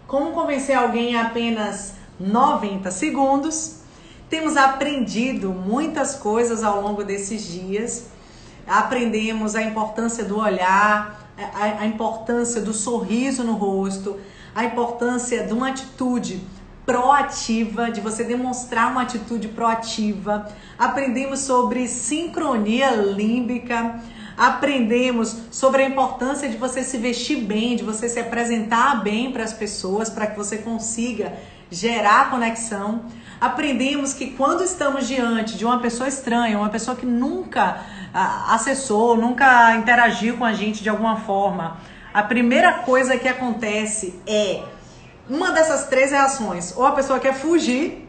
Como convencer alguém em apenas 90 segundos. Temos aprendido muitas coisas ao longo desses dias. Aprendemos a importância do olhar, a importância do sorriso no rosto, a importância de uma atitude proativa, de você demonstrar uma atitude proativa. Aprendemos sobre sincronia límbica. Aprendemos sobre a importância de você se vestir bem, de você se apresentar bem para as pessoas, para que você consiga gerar conexão. Aprendemos que quando estamos diante de uma pessoa estranha, uma pessoa que nunca acessou, nunca interagiu com a gente de alguma forma, a primeira coisa que acontece é uma dessas três reações. Ou a pessoa quer fugir,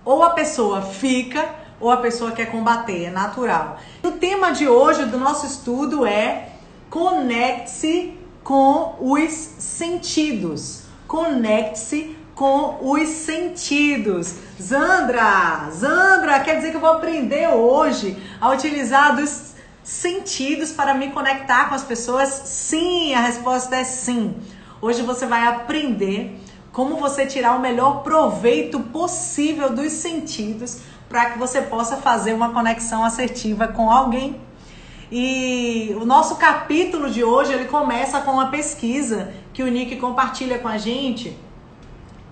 ou a pessoa fica, ou a pessoa quer combater, é natural. O tema de hoje do nosso estudo é conecte-se com os sentidos. Conecte-se com os sentidos. Zandra, quer dizer que eu vou aprender hoje a utilizar dos sentidos para me conectar com as pessoas? Sim, a resposta é sim. Hoje você vai aprender como você tirar o melhor proveito possível dos sentidos para que você possa fazer uma conexão assertiva com alguém. E o nosso capítulo de hoje, ele começa com uma pesquisa que o Nick compartilha com a gente,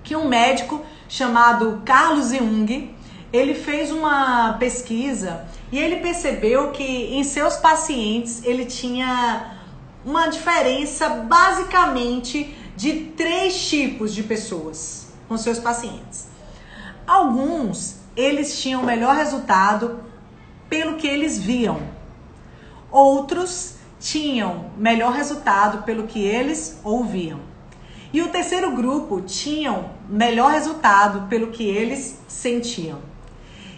que um médico chamado Carlos Jung, ele fez uma pesquisa e ele percebeu que em seus pacientes ele tinha uma diferença basicamente de 3 tipos de pessoas com seus pacientes. Alguns, eles tinham melhor resultado pelo que eles viam. Outros tinham melhor resultado pelo que eles ouviam. E o terceiro grupo tinham melhor resultado pelo que eles sentiam.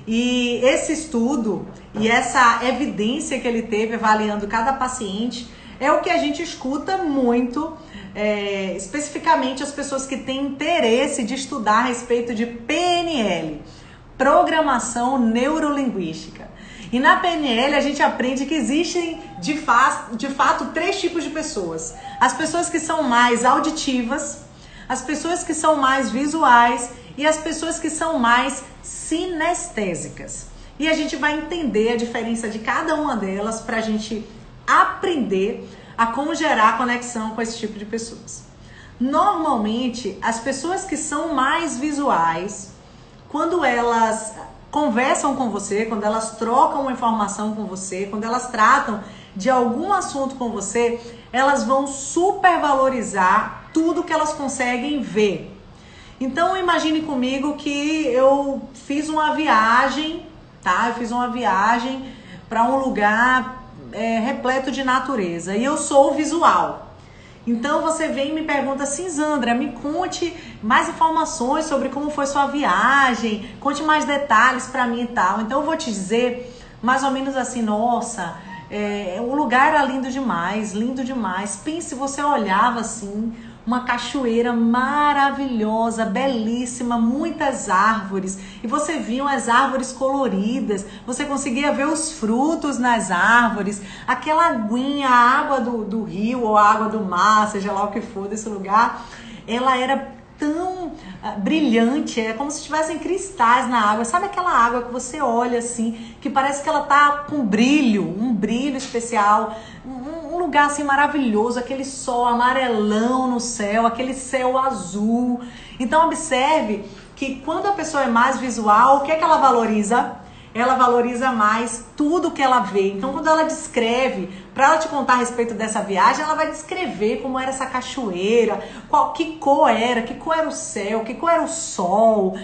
E esse estudo e essa evidência que ele teve avaliando cada paciente é o que a gente escuta muito, especificamente as pessoas que têm interesse de estudar a respeito de PNL, Programação Neurolinguística. E na PNL a gente aprende que existem de fato 3 tipos de pessoas. As pessoas que são mais auditivas, as pessoas que são mais visuais e as pessoas que são mais sinestésicas. E a gente vai entender a diferença de cada uma delas para a gente aprender a como gerar conexão com esse tipo de pessoas. Normalmente, as pessoas que são mais visuais, quando elas conversam com você, quando elas trocam uma informação com você, quando elas tratam de algum assunto com você, elas vão supervalorizar tudo que elas conseguem ver. Então imagine comigo que eu fiz uma viagem, tá? Eu fiz uma viagem para um lugar repleto de natureza e eu sou visual. Então você vem e me pergunta assim, Zandra, me conte mais informações sobre como foi sua viagem, conte mais detalhes para mim e tal. Então eu vou te dizer mais ou menos assim, nossa, o lugar era lindo demais. Pense, você olhava assim, uma cachoeira maravilhosa, belíssima, muitas árvores. E você via as árvores coloridas, você conseguia ver os frutos nas árvores, aquela aguinha, a água do rio ou a água do mar, seja lá o que for desse lugar, ela era tão brilhante, é como se tivessem cristais na água. Sabe aquela água que você olha assim, que parece que ela tá com brilho, um brilho especial, um lugar assim maravilhoso, aquele sol amarelão no céu, aquele céu azul. Então observe que quando a pessoa é mais visual, o que é que ela valoriza? Ela valoriza mais tudo que ela vê. Então quando ela descreve, para ela te contar a respeito dessa viagem, ela vai descrever como era essa cachoeira, que cor era o céu, que cor era o sol,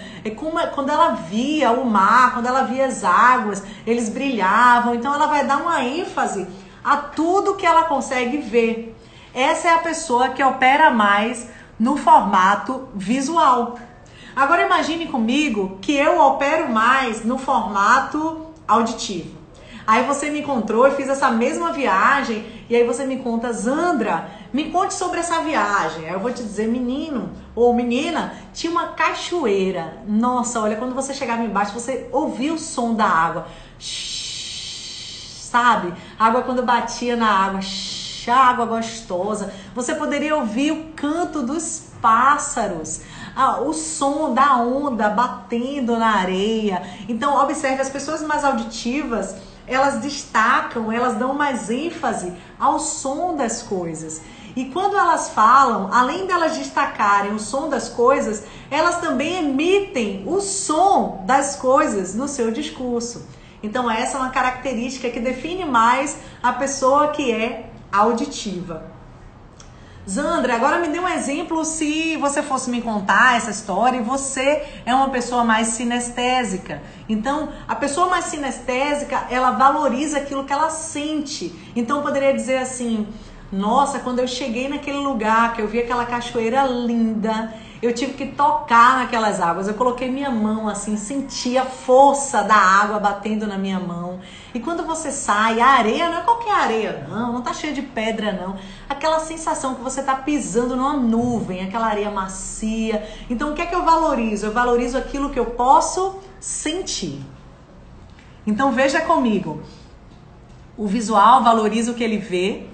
quando ela via o mar, quando ela via as águas, eles brilhavam. Então ela vai dar uma ênfase a tudo que ela consegue ver. Essa é a pessoa que opera mais no formato visual. Agora imagine comigo que eu opero mais no formato auditivo. Aí você me encontrou, eu fiz essa mesma viagem e aí você me conta, Zandra, me conte sobre essa viagem. Aí eu vou te dizer, menino ou menina, tinha uma cachoeira. Nossa, olha, quando você chegava embaixo, você ouvia o som da água. Sabe? A água quando batia na água. quente, a água gostosa. Você poderia ouvir o canto dos pássaros, o som da onda batendo na areia. Então, observe, as pessoas mais auditivas, elas destacam, elas dão mais ênfase ao som das coisas. E quando elas falam, além delas destacarem o som das coisas, elas também emitem o som das coisas no seu discurso. Então essa é uma característica que define mais a pessoa que é auditiva. Zandra, agora me dê um exemplo se você fosse me contar essa história e você é uma pessoa mais sinestésica. Então, a pessoa mais sinestésica, ela valoriza aquilo que ela sente. Então, eu poderia dizer assim: nossa, quando eu cheguei naquele lugar, que eu vi aquela cachoeira linda, eu tive que tocar naquelas águas. Eu coloquei minha mão assim, senti a força da água batendo na minha mão. E quando você sai, a areia não é qualquer areia, não tá cheia de pedra, não. Aquela sensação que você tá pisando numa nuvem, aquela areia macia. Então, o que é que eu valorizo? Eu valorizo aquilo que eu posso sentir. Então, veja comigo. O visual valoriza o que ele vê.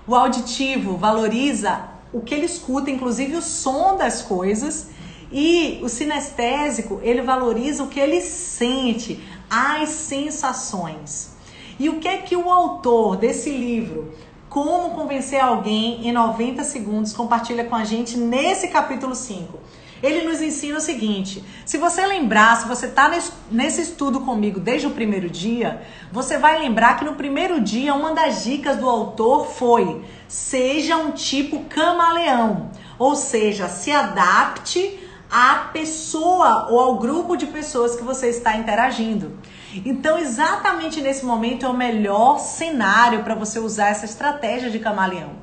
O auditivo valoriza o que ele escuta, inclusive o som das coisas. E o sinestésico, ele valoriza o que ele sente, as sensações. E o que é que o autor desse livro, Como Convencer Alguém em 90 Segundos, compartilha com a gente nesse capítulo 5? Ele nos ensina o seguinte: se você lembrar, se você está nesse estudo comigo desde o primeiro dia, você vai lembrar que no primeiro dia uma das dicas do autor foi: seja um tipo camaleão, ou seja, se adapte à pessoa ou ao grupo de pessoas que você está interagindo. Então, exatamente nesse momento é o melhor cenário para você usar essa estratégia de camaleão.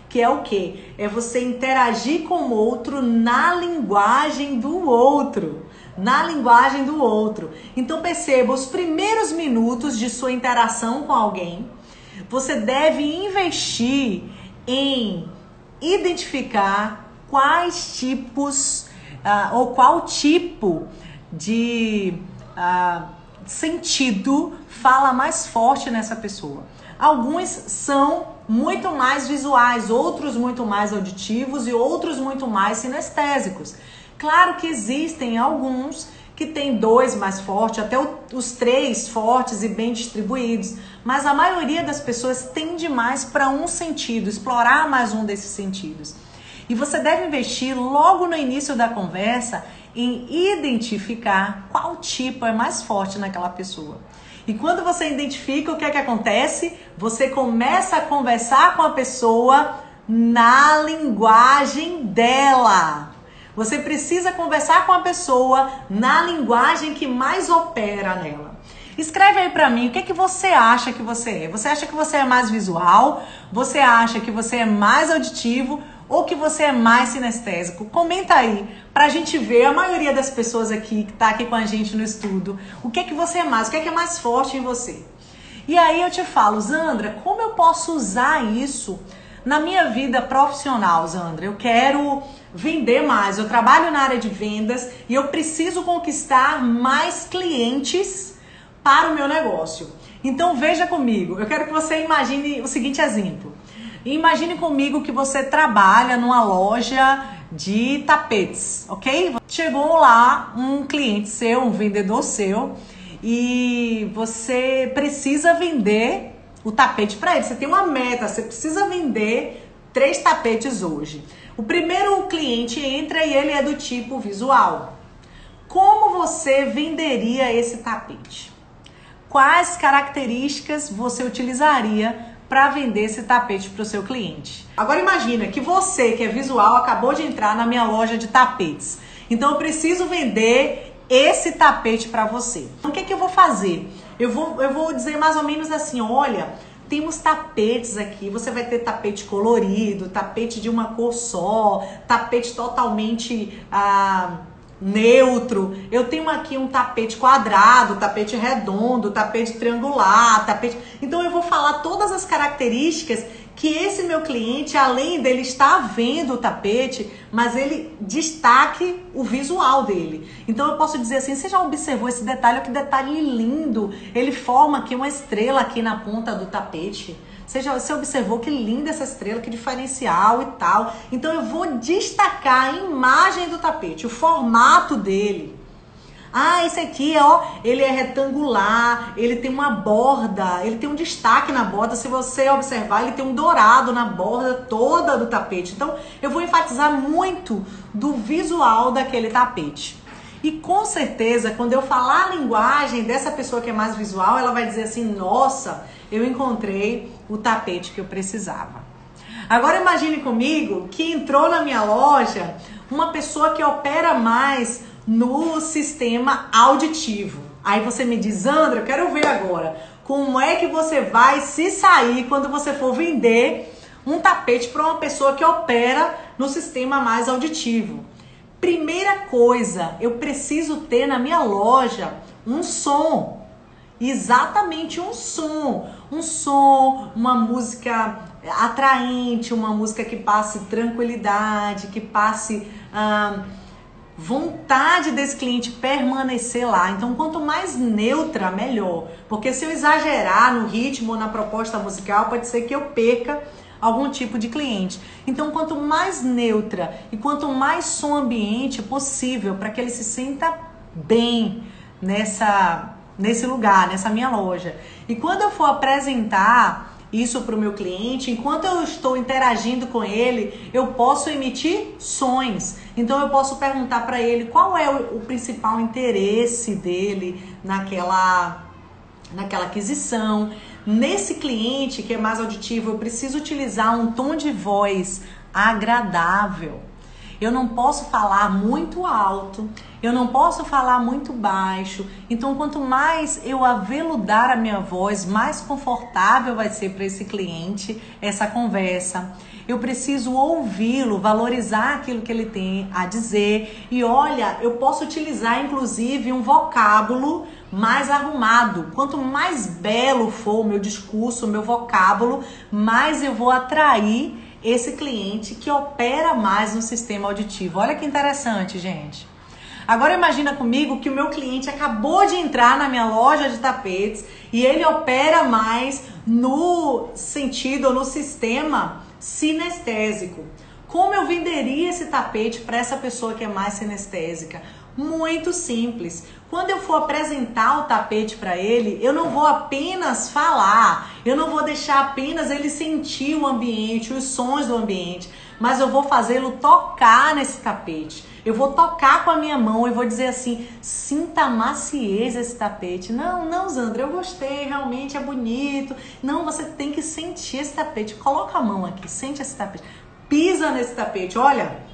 Que é o quê? É você interagir com o outro na linguagem do outro. Na linguagem do outro. Então perceba, os primeiros minutos de sua interação com alguém, você deve investir em identificar quais tipos ou qual tipo de sentido fala mais forte nessa pessoa. Alguns são muito mais visuais, outros muito mais auditivos e outros muito mais sinestésicos. Claro que existem alguns que têm 2 mais fortes, até os 3 fortes e bem distribuídos, mas a maioria das pessoas tende mais para um sentido, explorar mais um desses sentidos. E você deve investir logo no início da conversa em identificar qual tipo é mais forte naquela pessoa. E quando você identifica, o que é que acontece? Você começa a conversar com a pessoa na linguagem dela. Você precisa conversar com a pessoa na linguagem que mais opera nela. Escreve aí pra mim, o que é que você acha que você é? Você acha que você é mais visual? Você acha que você é mais auditivo? Ou que você é mais sinestésico? Comenta aí, pra gente ver, a maioria das pessoas aqui que tá aqui com a gente no estudo, o que é que você é mais, o que é mais forte em você? E aí eu te falo: Zandra, como eu posso usar isso na minha vida profissional, Zandra? Eu quero vender mais, eu trabalho na área de vendas e eu preciso conquistar mais clientes para o meu negócio. Então veja comigo, eu quero que você imagine o seguinte exemplo. Imagine comigo que você trabalha numa loja de tapetes, ok? Chegou lá um cliente seu, um vendedor seu, e você precisa vender o tapete para ele. Você tem uma meta, você precisa vender 3 tapetes hoje. O primeiro cliente entra e ele é do tipo visual. Como você venderia esse tapete? Quais características você utilizaria para vender esse tapete para o seu cliente? Agora imagina que você, que é visual, acabou de entrar na minha loja de tapetes. Então eu preciso vender esse tapete para você. Então o que é que eu vou fazer? Eu vou dizer mais ou menos assim: olha, temos tapetes aqui, você vai ter tapete colorido, tapete de uma cor só, tapete totalmente neutro. Eu tenho aqui um tapete quadrado, tapete redondo, tapete triangular, tapete... Então eu vou falar todas as características que esse meu cliente, além dele estar vendo o tapete, mas ele destaque o visual dele. Então eu posso dizer assim: você já observou esse detalhe? Olha que detalhe lindo! Ele forma aqui uma estrela aqui na ponta do tapete. Você observou que linda essa estrela, que diferencial e tal. Então eu vou destacar a imagem do tapete, o formato dele. Ah, esse aqui, ó, ele é retangular, ele tem uma borda, ele tem um destaque na borda. Se você observar, ele tem um dourado na borda toda do tapete. Então, eu vou enfatizar muito do visual daquele tapete. E com certeza, quando eu falar a linguagem dessa pessoa que é mais visual, ela vai dizer assim, nossa, eu encontrei o tapete que eu precisava. Agora imagine comigo que entrou na minha loja uma pessoa que opera mais no sistema auditivo. Aí você me diz, Andra, eu quero ver agora como é que você vai se sair quando você for vender um tapete para uma pessoa que opera no sistema mais auditivo. Primeira coisa, eu preciso ter na minha loja um som. Exatamente um som, uma música atraente, uma música que passe tranquilidade, que passe vontade desse cliente permanecer lá. Então, quanto mais neutra, melhor. Porque se eu exagerar no ritmo ou na proposta musical, pode ser que eu perca algum tipo de cliente. Então, quanto mais neutra e quanto mais som ambiente possível para que ele se sinta bem nesse lugar, nessa minha loja. E quando eu for apresentar isso para o meu cliente, enquanto eu estou interagindo com ele, eu posso emitir sons. Então eu posso perguntar para ele qual é o principal interesse dele naquela aquisição. Nesse cliente que é mais auditivo, eu preciso utilizar um tom de voz agradável. Eu não posso falar muito alto, eu não posso falar muito baixo. Então, quanto mais eu aveludar a minha voz, mais confortável vai ser para esse cliente essa conversa. Eu preciso ouvi-lo, valorizar aquilo que ele tem a dizer. E olha, eu posso utilizar inclusive um vocábulo mais arrumado. Quanto mais belo for o meu discurso, o meu vocábulo, mais eu vou atrair esse cliente que opera mais no sistema auditivo. Olha que interessante, gente. Agora imagina comigo que o meu cliente acabou de entrar na minha loja de tapetes e ele opera mais no sentido, no sistema sinestésico. Como eu venderia esse tapete para essa pessoa que é mais sinestésica? Muito simples. Quando eu for apresentar o tapete para ele, eu não vou apenas falar, eu não vou deixar apenas ele sentir o ambiente, os sons do ambiente, mas eu vou fazê-lo tocar nesse tapete. Eu vou tocar com a minha mão e vou dizer assim, sinta a maciez desse tapete. Não, Zandra, eu gostei, realmente é bonito. Não, você tem que sentir esse tapete. Coloca a mão aqui, sente esse tapete. Pisa nesse tapete, olha.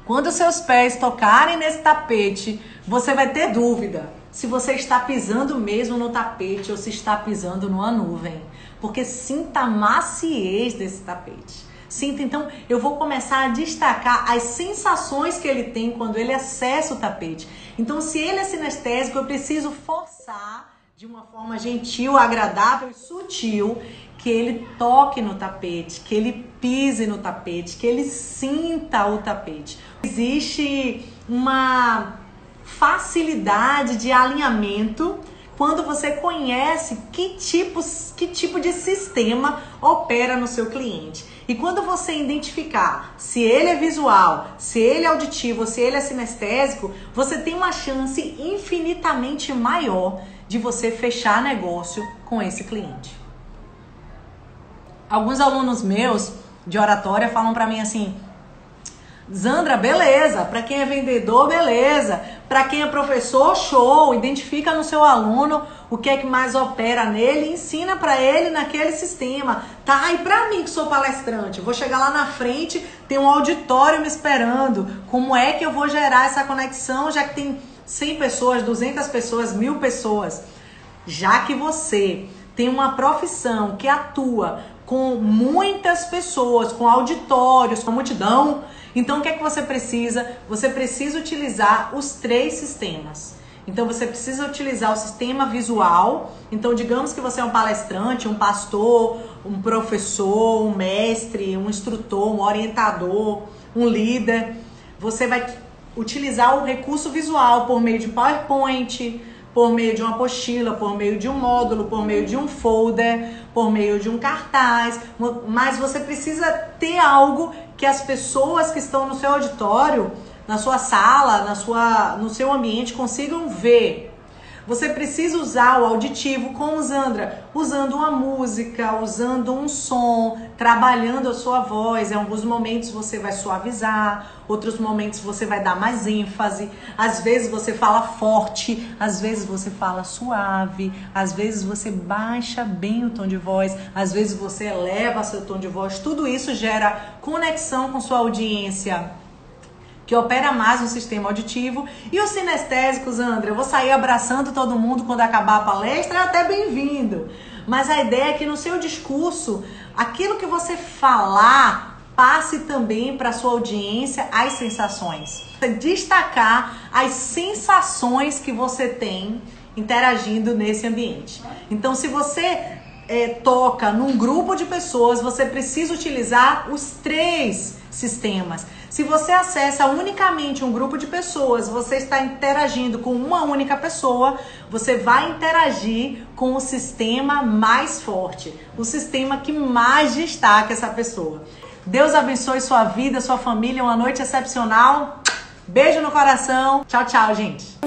Quando os seus pés tocarem nesse tapete, você vai ter dúvida se você está pisando mesmo no tapete ou se está pisando numa nuvem. Porque sinta a maciez desse tapete. Sinta, então, eu vou começar a destacar as sensações que ele tem quando ele acessa o tapete. Então, se ele é sinestésico, eu preciso forçar de uma forma gentil, agradável e sutil que ele toque no tapete, que ele pise no tapete, que ele sinta o tapete. Existe uma facilidade de alinhamento quando você conhece que tipo de sistema opera no seu cliente. E quando você identificar se ele é visual, se ele é auditivo, se ele é sinestésico, você tem uma chance infinitamente maior de você fechar negócio com esse cliente. Alguns alunos meus de oratória falam para mim assim, Zandra, beleza, para quem é vendedor, beleza, para quem é professor, show, identifica no seu aluno o que é que mais opera nele e ensina para ele naquele sistema, tá? E para mim que sou palestrante, eu vou chegar lá na frente, tem um auditório me esperando, como é que eu vou gerar essa conexão, já que tem 100 pessoas, 200 pessoas, 1000 pessoas, já que você tem uma profissão que atua com muitas pessoas, com auditórios, com multidão, então o que é que você precisa? Você precisa utilizar os 3 sistemas. Então você precisa utilizar o sistema visual. Então digamos que você é um palestrante, um pastor, um professor, um mestre, um instrutor, um orientador, um líder. Você vai utilizar o recurso visual por meio de PowerPoint, por meio de uma apostila, por meio de um módulo, por meio de um folder, por meio de um cartaz, mas você precisa ter algo que as pessoas que estão no seu auditório, na sua sala, no seu ambiente consigam ver. Você precisa usar o auditivo como Zandra, usando uma música, usando um som, trabalhando a sua voz. Em alguns momentos você vai suavizar, outros momentos você vai dar mais ênfase. Às vezes você fala forte, às vezes você fala suave, às vezes você baixa bem o tom de voz, às vezes você eleva seu tom de voz. Tudo isso gera conexão com sua audiência, que opera mais no sistema auditivo. E os sinestésicos, André, eu vou sair abraçando todo mundo quando acabar a palestra, é até bem-vindo. Mas a ideia é que no seu discurso, aquilo que você falar, passe também para a sua audiência as sensações. Destacar as sensações que você tem interagindo nesse ambiente. Então, se você toca num grupo de pessoas, você precisa utilizar os 3 sistemas. Se você acessa unicamente um grupo de pessoas, você está interagindo com uma única pessoa, você vai interagir com o sistema mais forte, o sistema que mais destaca essa pessoa. Deus abençoe sua vida, sua família, uma noite excepcional. Beijo no coração. Tchau, tchau, gente.